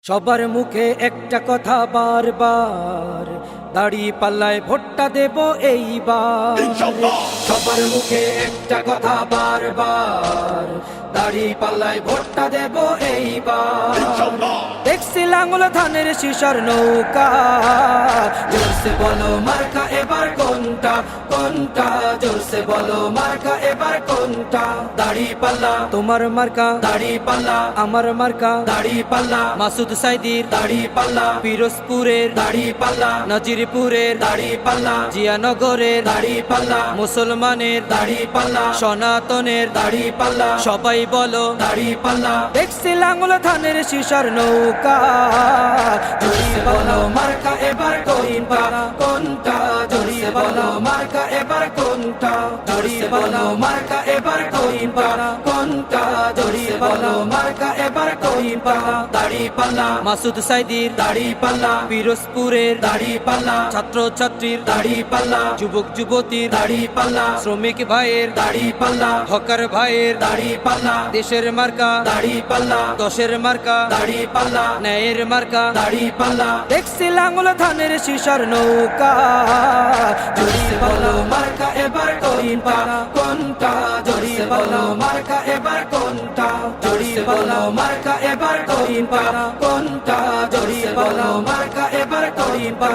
সবার মুখে একটা কথা বারবার, দাড়ি পাল্লায় ভোটটা দেব এইবার। সবার মুখে একটা কথা বারবার, দাড়ি পাল্লায় ভোটটা দেব এইবার। দেখছি লাঙ্গল ধানের শিশার নৌকা, জোরসে বলো মার্কা এবার কোনটা কোনটা, জোরসে বলো মার্কা এবার কোনটা। দাড়ি পাল্লা তোমার মার্কা, দাড়ি পাল্লা আমার মার্কা, দাড়ি পাল্লা মাসুদ সাইদির দাড়ি পাল্লা, পিরোজপুরের দাড়ি পাল্লা, নাজিরপুরের দাড়ি পাল্লা, জিয়ানগরের দাড়ি পাল্লা, মুসলমানের দাড়ি পাল্লা, সনাতনের দাড়ি পাল্লা, সবাই বলো দাড়ি পাল্লা। দেখছি লাঙ্গল ধানের শিশার নৌকা, জোরসে বলো মার্কা এবার কোনটা কোনটা, জোরসে বলো মার্কা এবার কোনটা, জোরসে বলো মার্কা এবার কোনটা কোনটা, জোরসে বলো মার্কা এবার কোনটা। দাড়ি পাল্লা মাসুদ সাইদির দাড়ি পাল্লা, পিরোজপুরের দাড়ি পাল্লা, ছাত্র ছাত্রীর দাড়ি পাল্লা, যুবক যুবতীর দাড়ি পাল্লা, শ্রমিক ভাইয়ের দাড়ি পাল্লা, হকার ভাইয়ের দাড়ি পাল্লা, দেশের মার্কা দাড়ি পাল্লা, দশের মার্কা দাড়ি পাল্লা, ন্যায়ের মার্কা দাড়ি পাল্লা। দেখছি লাঙ্গল ধানের শিশার নৌকা, জোরসে বলো মার্কা এবার কোনটা কোনটা, জোরসে বলো মার্কা এবার কোনটা, জোরসে বলো মার্কা এবার কোনটা কোনটা, জোরসে বলো মার্কা এবার কোনটা।